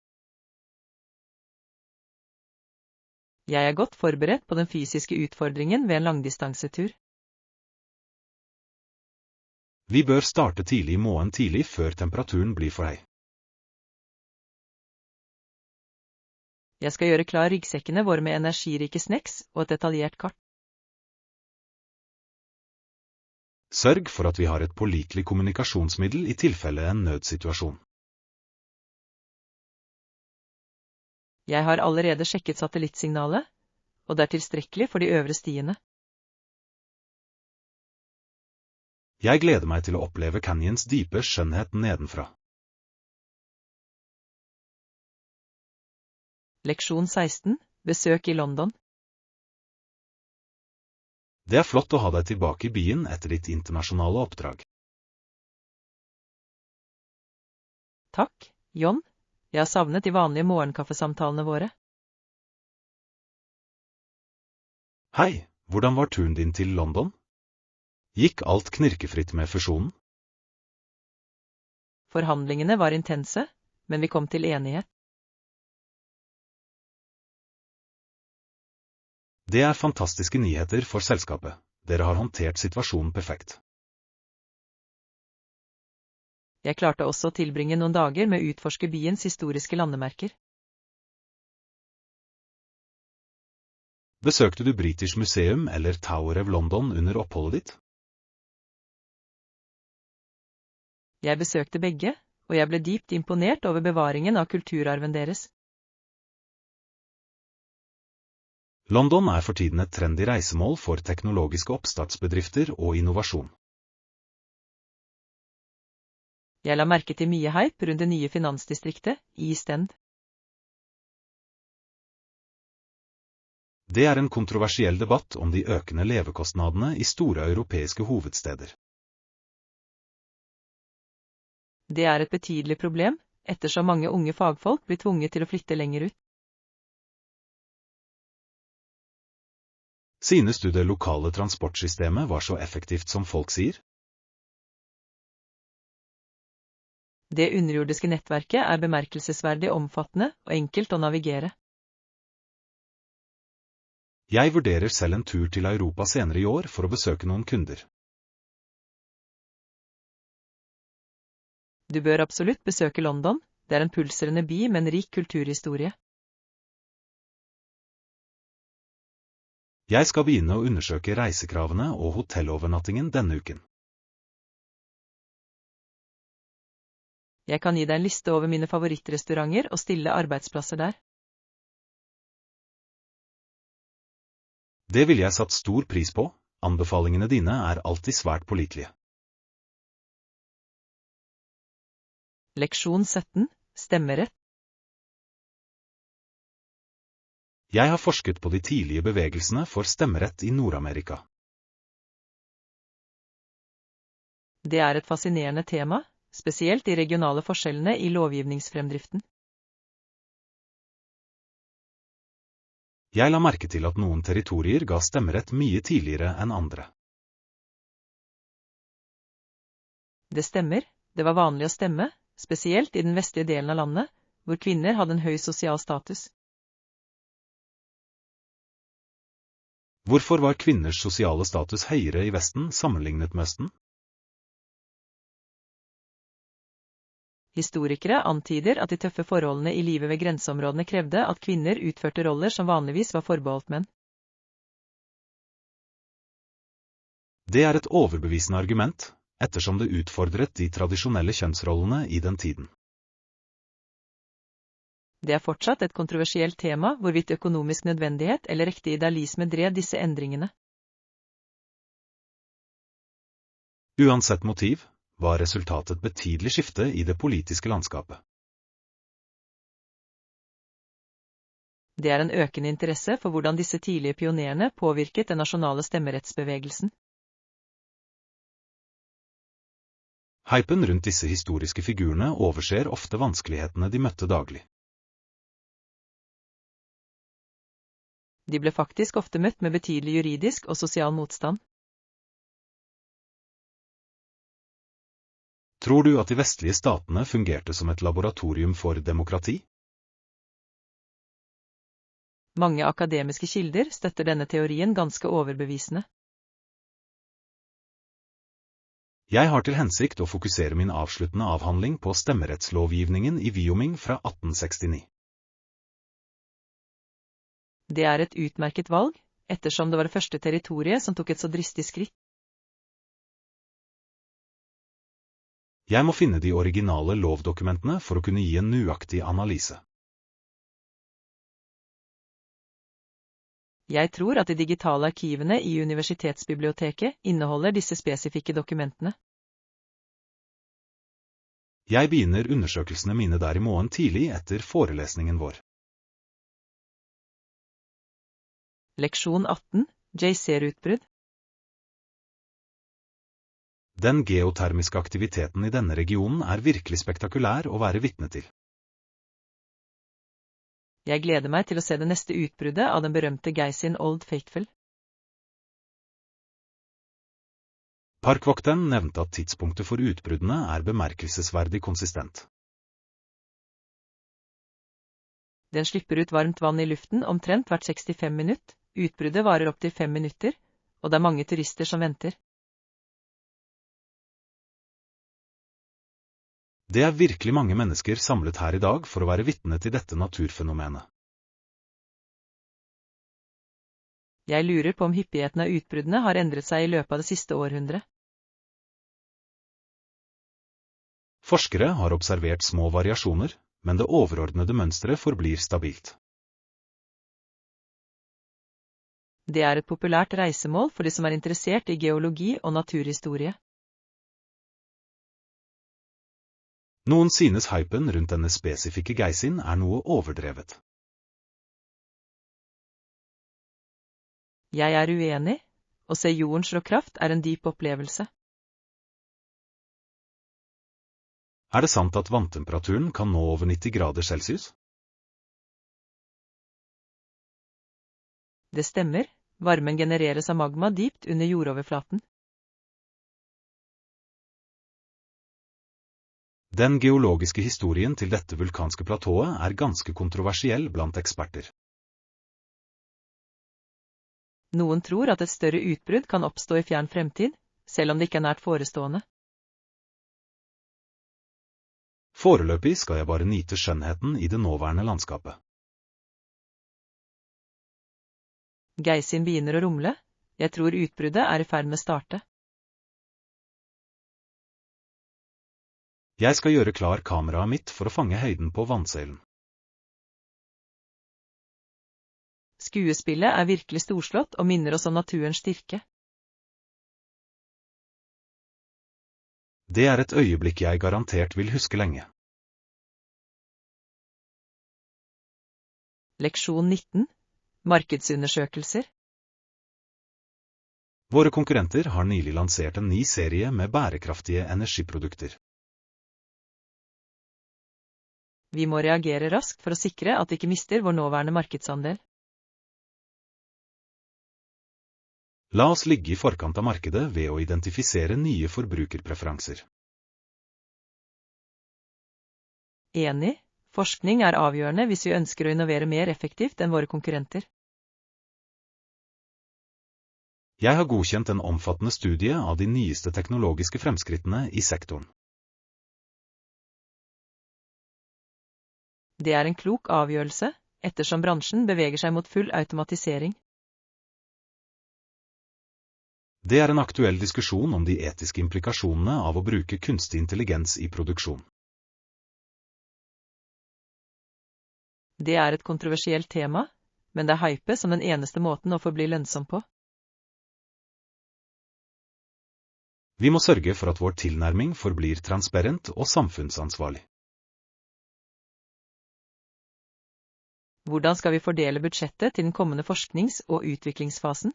Jeg er godt forberedt på den fysiske utfordringen ved en langdistansetur. Vi bør starte tidlig i morgen tidlig før temperaturen blir for høy. Jeg skal gjøre klar ryggsekkene våre med energirike snacks og et detaljert kart. Sørg for at vi har et pålitelig kommunikasjonsmiddel i tilfelle en nødsituasjon. Jeg har allerede sjekket satellittsignalet, og det er tilstrekkelig for de øvre stiene. Jeg gleder meg til å oppleve canyons dype skjønnhet nedenfra. Leksjon 16. Besøk i London. Det er flott å ha deg tilbake i byen etter ditt internasjonale oppdrag. Takk, John. Jeg har savnet de vanlige morgenkaffesamtalene våre. Hei, hvordan var turen din til London? Gikk alt knirkefritt med fusjonen? Forhandlingene var intense, men vi kom til enighet. Det er fantastiske nyheter for selskapet. Dere har håndtert situasjonen perfekt. Jeg klarte også å tilbringe noen dager med å utforske byens historiske landemerker. Besøkte du British Museum eller Tower of London under oppholdet ditt? Jeg besøkte begge, og jeg ble dypt imponert over bevaringen av kulturarven deres. London er for tiden et trendy reisemål for teknologiske oppstartsbedrifter og innovasjon. Jeg la merke til mye hype rundt det nye finansdistriktet, East End. Det er en kontroversiell debatt om de økende levekostnadene i store europeiske hovedsteder. Det er et betydelig problem, ettersom mange unge fagfolk blir tvunget til å flytte lenger ut. Synes du det lokale transportsystemet var så effektivt som folk sier? Det underjordiske nettverket er bemerkelsesverdig omfattende og enkelt å navigere. Jeg vurderer selv en tur til Europa senere i år for å besøke noen kunder. Du bør absolutt besøke London, det er en pulserende by med en rik kulturhistorie. Jeg skal begynne å undersøke reisekravene og hotellovernattingen denne uken. Jeg kan gi deg en liste over mine favorittrestauranter og stille arbeidsplasser der. Det ville jeg satt stor pris på, anbefalingene dine er alltid svært pålitelige. Leksjon 17. Stemmerett. Jeg har forsket på de tidlige bevegelsene for stemmerett i Nord-Amerika. Det er et fascinerende tema, spesielt de regionale forskjellene i lovgivningsfremdriften. Jeg la merke til at noen territorier ga stemmerett mye tidligere enn andre. Det stemmer, det var vanlig å stemme, spesielt i den vestlige delen av landet, hvor kvinner hadde en høy sosial status. Hvorfor var kvinners sosiale status høyere i Vesten sammenlignet med Østen? Historikere antyder at de tøffe forholdene i livet ved grenseområdene krevde at kvinner utførte roller som vanligvis var forbeholdt menn. Det er et overbevisende argument, ettersom det utfordret de tradisjonelle kjønnsrollene i den tiden. Det er fortsatt et kontroversielt tema hvorvidt økonomisk nødvendighet eller ekte idealisme drev disse endringene. Uansett motiv, var resultatet betydelig skifte i det politiske landskapet. Det er en økende interesse for hvordan disse tidlige pionerene påvirket den nasjonale stemmerettsbevegelsen. Hypen rundt disse historiske figurene overser ofte vanskelighetene de møtte daglig. De ble faktisk ofte møtt med betydelig juridisk og sosial motstand. Tror du at de vestlige statene fungerte som et laboratorium for demokrati? Mange akademiske kilder støtter denne teorien ganske overbevisende. Jeg har til hensikt å fokusere min avsluttende avhandling på stemmerettslovgivningen i Wyoming fra 1869. Det er et utmerket valg, ettersom det var det første territoriet som tok et så dristig skritt. Jeg må finne de originale lovdokumentene for å kunne gi en nøyaktig analyse. Jeg tror at de digitale arkivene i universitetsbiblioteket inneholder disse spesifikke dokumentene. Jeg begynner undersøkelsene mine der i morgen tidlig etter forelesningen vår. Leksjon 18, JCR-utbrudd. Den geotermiske aktiviteten i denne regionen er virkelig spektakulær å være vitne til. Jeg gleder meg til å se det neste utbruddet av den berømte Geysin Old Faithful. Parkvokteren nevnte at tidspunktet for utbruddene er bemerkelsesverdig konsistent. Den slipper ut varmt vann i luften omtrent hvert 65 minutt, utbruddet varer opp til 5 minutter, og det er mange turister som venter. Det er virkelig mange mennesker samlet her i dag for å være vitne til dette naturfenomenet. Jeg lurer på om hyppigheten av utbruddene har endret seg i løpet av det siste århundret. Forskere har observert små variasjoner, men det overordnede mønsteret forblir stabilt. Det er et populært reisemål for de som er interessert i geologi og naturhistorie. Noen synes hypen rundt denne spesifikke Geysin er noe overdrevet. Jeg er uenig. Å se jordens råkraft er en dyp opplevelse. Er det sant at vanntemperaturen kan nå over 90 grader celsius? Det stemmer. Varmen genereres av magma dypt under jordoverflaten. Den geologiske historien til dette vulkanske platået er ganske kontroversiell blant eksperter. Noen tror at et større utbrudd kan oppstå i fjern fremtid, selv om det ikke er nært forestående. Foreløpig skal jeg bare nyte skjønnheten i det nåværende landskapet. Geysin begynner å rumle. Jeg tror utbruddet er i ferd med å starte. Jeg skal gjøre klar kameraet mitt for å fange høyden på vannsøylen. Skuespillet er virkelig storslått og minner oss om naturens styrke. Det er et øyeblikk jeg garantert vil huske lenge. Leksjon 19. Markedsundersøkelser. Våre konkurrenter har nylig lansert en ny serie med bærekraftige energiprodukter. Vi må reagere raskt for å sikre at vi ikke mister vår nåværende markedsandel. La oss ligge i forkant av markedet ved å identifisere nye forbrukerpreferanser. Enig. Forskning er avgjørende hvis vi ønsker å innovere mer effektivt enn våre konkurrenter. Jeg har godkjent en omfattende studie av de nyeste teknologiske fremskrittene i sektoren. Det er en klok avgjørelse, ettersom bransjen beveger seg mot full automatisering. Det er en aktuell diskusjon om de etiske implikasjonene av å bruke kunstig intelligens i produksjon. Det er et kontroversielt tema, men det er hype som den eneste måten å forbli lønnsom på. Vi må sørge for at vår tilnærming forblir transparent og samfunnsansvarlig. Hvordan skal vi fordele budsjettet til den kommende forsknings- og utviklingsfasen?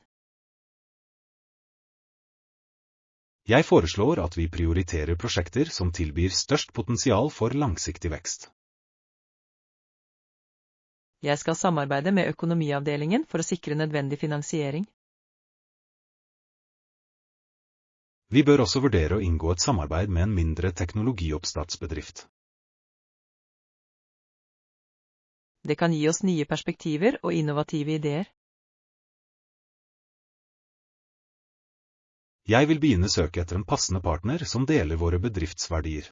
Jeg foreslår at vi prioriterer prosjekter som tilbyr størst potensial for langsiktig vekst. Jeg skal samarbeide med økonomiavdelingen for å sikre nødvendig finansiering. Vi bør også vurdere å inngå et samarbeid med en mindre teknologioppstartsbedrift. Det kan gi oss nye perspektiver og innovative ideer. Jeg vil begynne søket etter en passende partner som deler våre bedriftsverdier.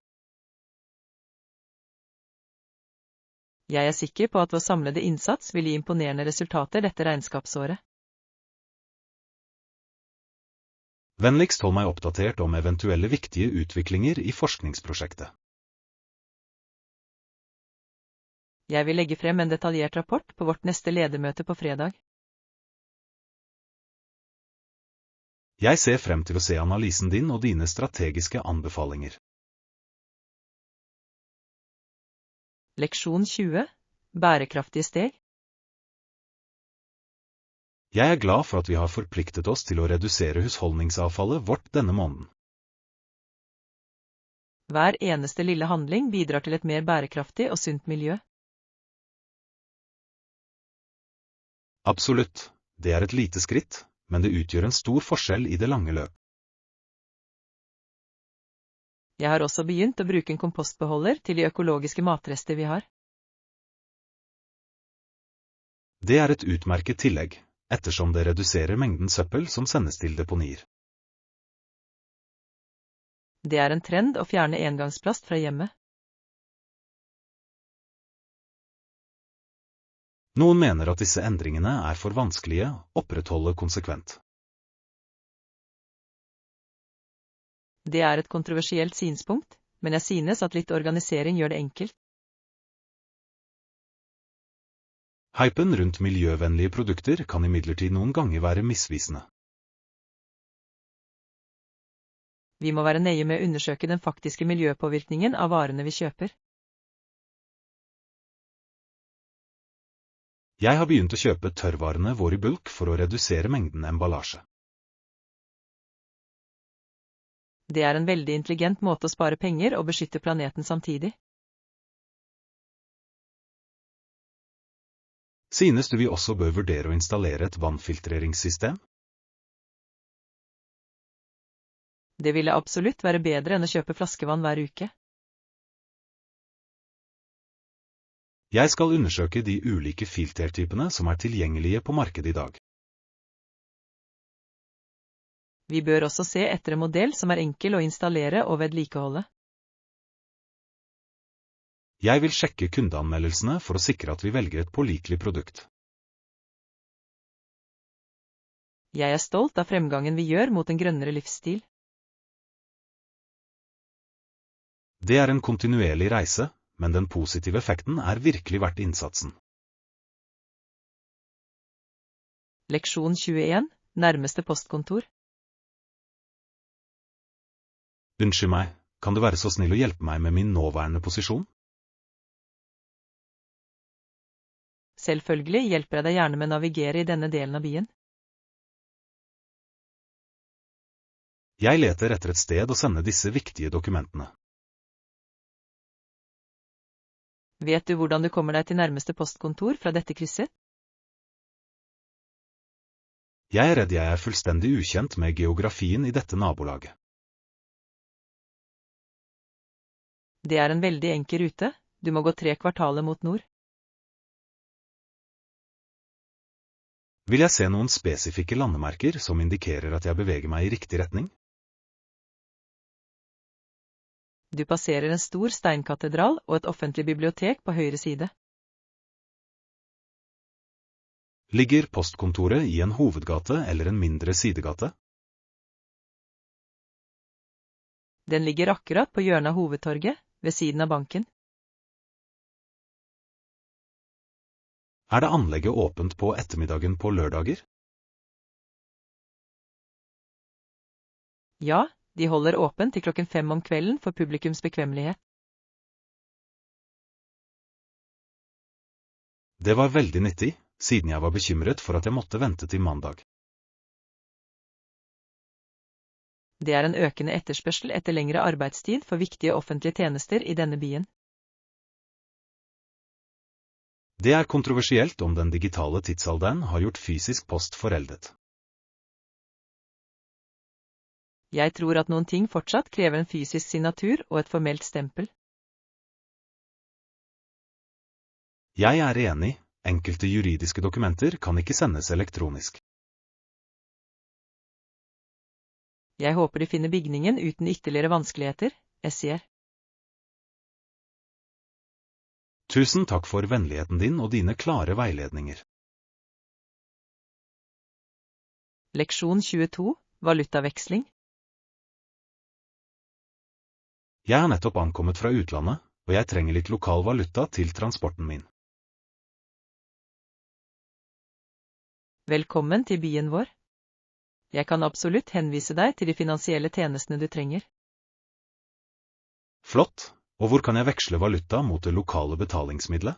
Jeg er sikker på at vår samlede innsats vil gi imponerende resultater dette regnskapsåret. Vennligst hold meg oppdatert om eventuelle viktige utviklinger i forskningsprosjektet. Jeg vil legge frem en detaljert rapport på vårt neste ledermøte på fredag. Jeg ser frem til å se analysen din og dine strategiske anbefalinger. Leksjon 20. Bærekraftige steg. Jeg er glad for at vi har forpliktet oss til å redusere husholdningsavfallet vårt denne måneden. Hver eneste lille handling bidrar til et mer bærekraftig og sunt miljø. Absolutt, det er et lite skritt, men det utgjør en stor forskjell i det lange løp. Jeg har også begynt å bruke en kompostbeholder til de økologiske matrester vi har. Det er et utmerket tillegg, ettersom det reduserer mengden søppel som sendes til deponier. Det er en trend å fjerne engangsplast fra hjemmet. Noen mener at disse endringene er for vanskelige å opprettholde konsekvent. Det er et kontroversielt synspunkt, men jeg synes at litt organisering gjør det enkelt. Hypen rundt miljøvennlige produkter kan imidlertid noen ganger være misvisende. Vi må være nøye med å undersøke den faktiske miljøpåvirkningen av varene vi kjøper. Jeg har begynt å kjøpe tørrvarene våre i bulk for å redusere mengden emballasje. Det er en veldig intelligent måte å spare penger og beskytte planeten samtidig. Synes du vi også bør vurdere å installere et vannfiltreringssystem? Det ville absolutt være bedre enn å kjøpe flaskevann hver uke. Jeg skal undersøke de ulike filtertypene som er tilgjengelige på markedet i dag. Vi bør også se etter en modell som er enkel å installere og vedlikeholde. Jeg vil sjekke kundeanmeldelsene for å sikre at vi velger et pålitelig produkt. Jeg er stolt av fremgangen vi gjør mot en grønnere livsstil. Det er en kontinuerlig reise, men den positive effekten er virkelig verdt innsatsen. Leksjon 21. Nærmeste postkontor. Unnskyld meg, kan du være så snill å hjelpe meg med min nåværende posisjon? Selvfølgelig hjelper jeg deg gjerne med å navigere i denne delen av byen. Jeg leter etter et sted å sende disse viktige dokumentene. Vet du hvordan du kommer deg til nærmeste postkontor fra dette krysset? Jeg er redd jeg er fullstendig ukjent med geografien i dette nabolaget. Det er en veldig enkel rute, du må gå 3 kvartaler mot nord. Vil jeg se noen spesifikke landemerker som indikerer at jeg beveger meg i riktig retning? Du passerer en stor steinkatedral og et offentlig bibliotek på høyre side. Ligger postkontoret i en hovedgate eller en mindre sidegate? Den ligger akkurat på hjørnet av hovedtorget, ved siden av banken. Er det anlegget åpent på ettermiddagen på lørdager? Ja, De holder åpent til klokken 5 om kvelden for publikums bekvemmelighet. Det var veldig nyttig, siden jeg var bekymret for at jeg måtte vente til mandag. Det er en økende etterspørsel etter lengre arbeidstid for viktige offentlige tjenester i denne byen. Det er kontroversielt om den digitale tidsalderen har gjort fysisk post foreldet. Jeg tror at noen ting fortsatt krever en fysisk signatur og et formelt stempel. Jeg er enig, enkelte juridiske dokumenter kan ikke sendes elektronisk. Jeg håper de finner bygningen uten ytterligere vanskeligheter, sier. Tusen takk for vennligheten din og dine klare veiledninger. Leksjon 22, valutaveksling. Jeg har nettopp ankommet fra utlandet, og jeg trenger litt lokal valuta til transporten min. Velkommen til byen vår. Jeg kan absolutt henvise deg til de finansielle tjenestene du trenger. Flott, og hvor kan jeg veksle valuta mot det lokale betalingsmiddelet?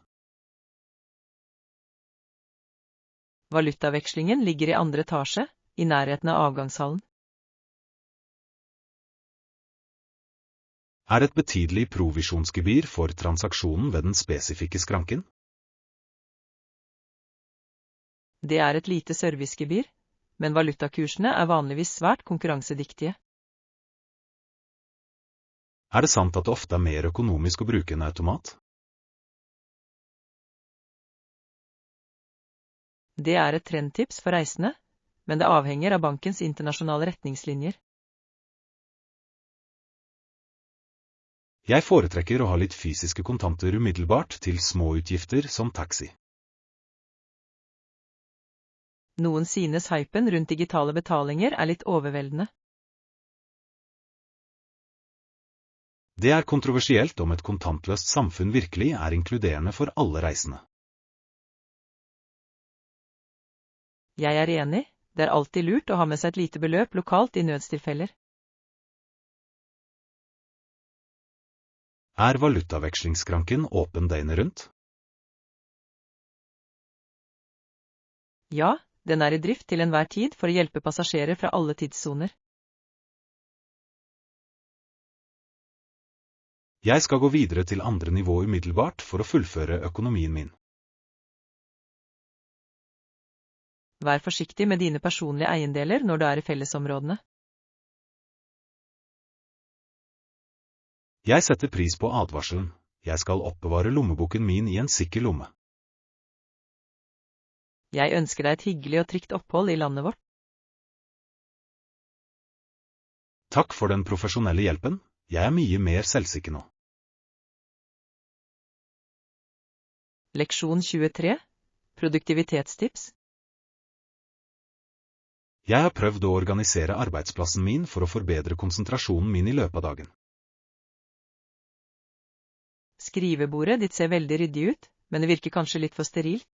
Valutavekslingen ligger i andre etasje, i nærheten av avgangshallen. Er et betydelig provisjonsgebyr for transaksjonen ved den spesifikke skranken? Det er et lite servicegebyr, men valutakursene er vanligvis svært konkurransedyktige. Er det sant at det ofte er mer økonomisk å bruke en automat? Det er et trendtips for reisende, men det avhenger av bankens internasjonale retningslinjer. Jeg foretrekker å ha litt fysiske kontanter umiddelbart til små utgifter som taxi. Noen synes hypen rundt digitale betalinger er litt overveldende. Det er kontroversielt om et kontantløst samfunn virkelig er inkluderende for alle reisende. Jeg er enig, det er alltid lurt å ha med seg et lite beløp lokalt i nødstilfeller. Er valutavekslingsskranken åpen døgnet rundt? Ja, den er i drift til enhver tid for å hjelpe passasjerer fra alle tidssoner. Jeg skal gå videre til andre nivå umiddelbart for å fullføre økonomien min. Vær forsiktig med dine personlige eiendeler når du er i fellesområdene. Jeg setter pris på advarselen. Jeg skal oppbevare lommeboken min i en sikker lomme. Jeg ønsker deg et hyggelig og trygt opphold i landet vårt. Takk for den profesjonelle hjelpen. Jeg er mye mer selvsikker nå. Leksjon 23. Produktivitetstips. Jeg har prøvd å organisere arbeidsplassen min for å forbedre konsentrasjonen min i løpet av dagen. Skrivebordet ditt ser veldig ryddig ut, men det virker kanskje litt for sterilt.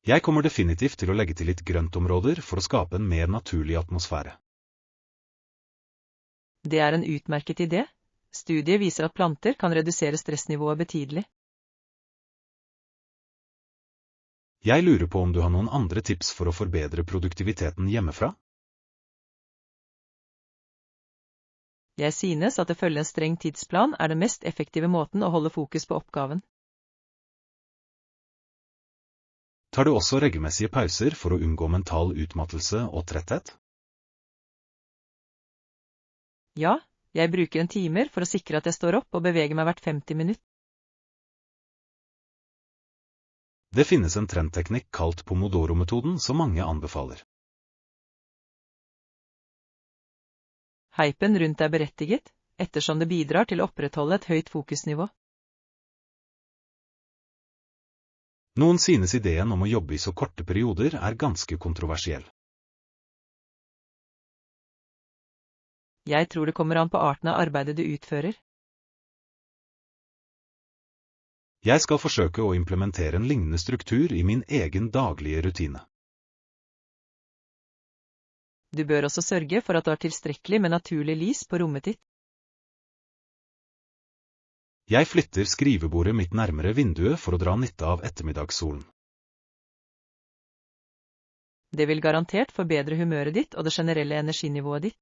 Jeg kommer definitivt til å legge til litt grøntområder for å skape en mer naturlig atmosfære. Det er en utmerket idé. Studiet viser at planter kan redusere stressnivået betydelig. Jeg lurer på om du har noen andre tips for å forbedre produktiviteten hjemmefra? Jeg synes at det følge en streng tidsplan er den mest effektive måten å holde fokus på oppgaven. Tar du også regelmessige pauser for å unngå mental utmattelse og tretthet? Ja, jeg bruker en timer for å sikre at jeg står opp og beveger meg hvert 50 minutter. Det finnes en trendteknikk kalt Pomodoro-metoden som mange anbefaler. Hypen rundt er berettiget, ettersom det bidrar til å opprettholde et høyt fokusnivå. Noen synes ideen om å jobbe i så korte perioder er ganske kontroversiell. Jeg tror det kommer an på arten av arbeidet du utfører. Jeg skal forsøke å implementere en lignende struktur i min egen daglige rutine. Du bør også sørge for at du har tilstrekkelig med naturlig lys på rommet ditt. Jeg flytter skrivebordet mitt nærmere vinduet for å dra nytte av ettermiddagssolen. Det vil garantert forbedre humøret ditt og det generelle energinivået ditt.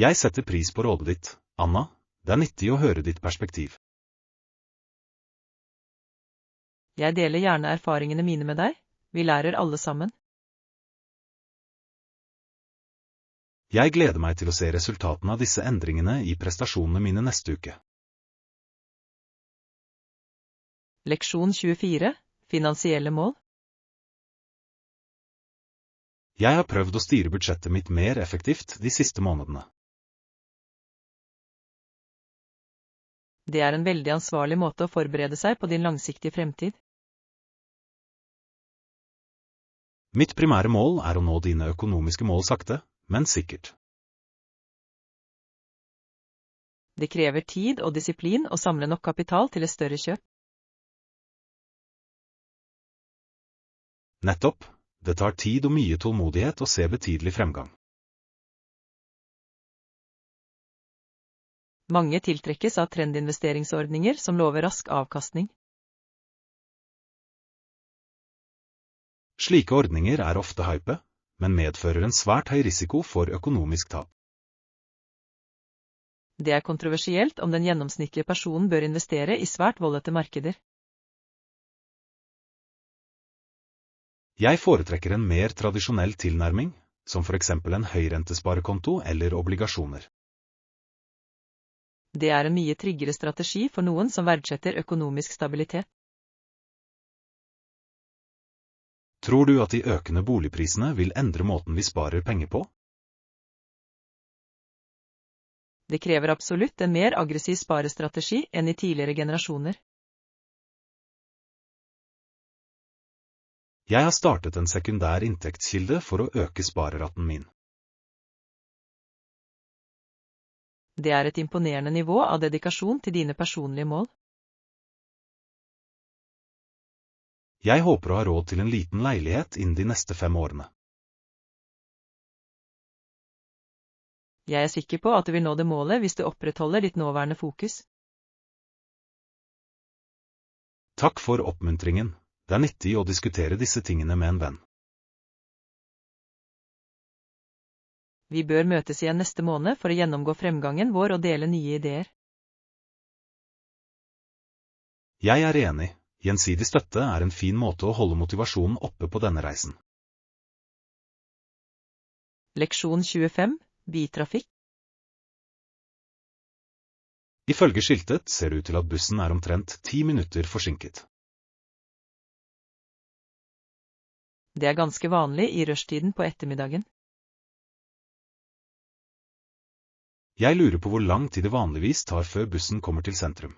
Jeg setter pris på rådet ditt, Anna. Det er nyttig å høre ditt perspektiv. Jeg deler gjerne erfaringene mine med deg. Vi lærer alle sammen. Jeg gleder meg til å se resultatene av disse endringene i prestasjonene mine neste uke. Leksjon 24. Finansielle mål. Jeg har prøvd å styre budsjettet mitt mer effektivt de siste månedene. Det er en veldig ansvarlig måte å forberede seg på din langsiktige fremtid. Mitt primære mål er å nå dine økonomiske mål sakte, men sikkert. Det krever tid og disiplin å samle nok kapital til et større kjøp. Nettopp, det tar tid og mye tålmodighet å se betydelig fremgang. Mange tiltrekkes av trendinvesteringsordninger som lover rask avkastning. Slike ordninger er ofte hype, men medfører en svært høy risiko for økonomisk tap. Det er kontroversielt om den gjennomsnittlige personen bør investere i svært voldete markeder. Jeg foretrekker en mer tradisjonell tilnærming, som for eksempel en høyrentesparekonto eller obligasjoner. Det er en mye tryggere strategi for noen som verdsetter økonomisk stabilitet. Tror du at de økende boligprisene vil endre måten vi sparer penger på? Det krever absolutt en mer aggressiv sparestrategi enn i tidligere generasjoner. Jeg har startet en sekundær inntektskilde for å øke spareraten min. Det er et imponerende nivå av dedikasjon til dine personlige mål. Jeg håper å ha råd til en liten leilighet innen de neste 5 årene. Jeg er sikker på at du vil nå det målet hvis du opprettholder ditt nåværende fokus. Takk for oppmuntringen. Det er nyttig å diskutere disse tingene med en venn. Vi bør møtes igjen neste måned for å gjennomgå fremgangen vår og dele nye ideer. Jeg er enig. Gjensidig støtte er en fin måte å holde motivasjonen oppe på denne reisen. Leksjon 25. Bytrafikk. Ifølge skiltet ser det ut til at bussen er omtrent 10 minutter forsinket. Det er ganske vanlig i rushtiden på ettermiddagen. Jeg lurer på hvor lang tid det vanligvis tar før bussen kommer til sentrum.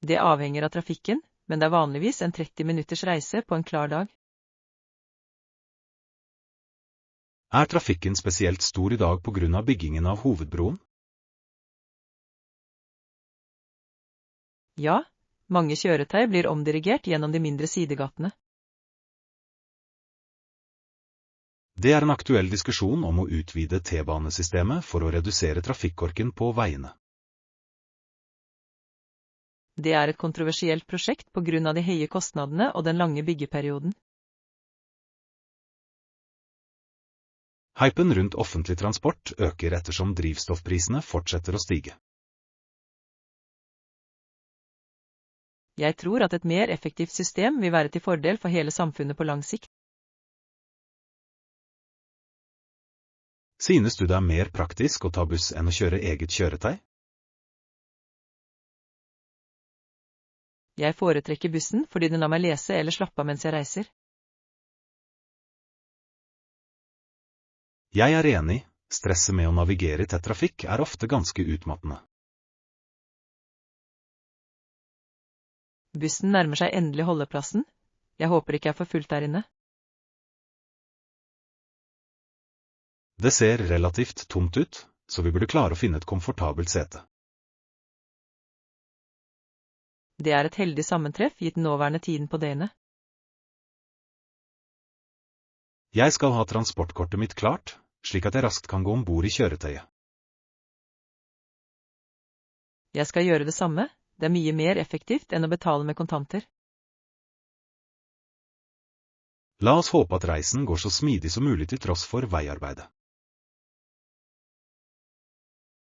Det avhenger av trafikken, men det er vanligvis en 30 minutters reise på en klar dag. Er trafikken spesielt stor i dag på grunn av byggingen av hovedbroen? Ja, mange kjøretøy blir omdirigert gjennom de mindre sidegatene. Det er en aktuell diskusjon om å utvide T-banesystemet for å redusere trafikkorken på veiene. Det er et kontroversielt prosjekt på grunn av de høye kostnadene og den lange byggeperioden. Hypen rundt offentlig transport øker ettersom drivstoffprisene fortsetter å stige. Jeg tror at et mer effektivt system vil være til fordel for hele samfunnet på lang sikt. Synes du det er mer praktisk å ta buss enn å kjøre eget kjøretøy? Jeg foretrekker bussen fordi den lar meg lese eller slappe av mens jeg reiser. Jeg er enig, stresset med å navigere i tett trafikk er ofte ganske utmattende. Bussen nærmer seg endelig holdeplassen. Jeg håper ikke jeg får fullt der inne. Det ser relativt tomt ut, så vi burde klare å finne et komfortabelt sete. Det er et heldig sammentreff gitt den nåværende tiden på døgnet. Jeg skal ha transportkortet mitt klart, slik at jeg raskt kan gå om bord i kjøretøyet. Jeg skal gjøre det samme, det er mye mer effektivt enn å betale med kontanter. La oss håpe at reisen går så smidig som mulig til tross for veiarbeidet.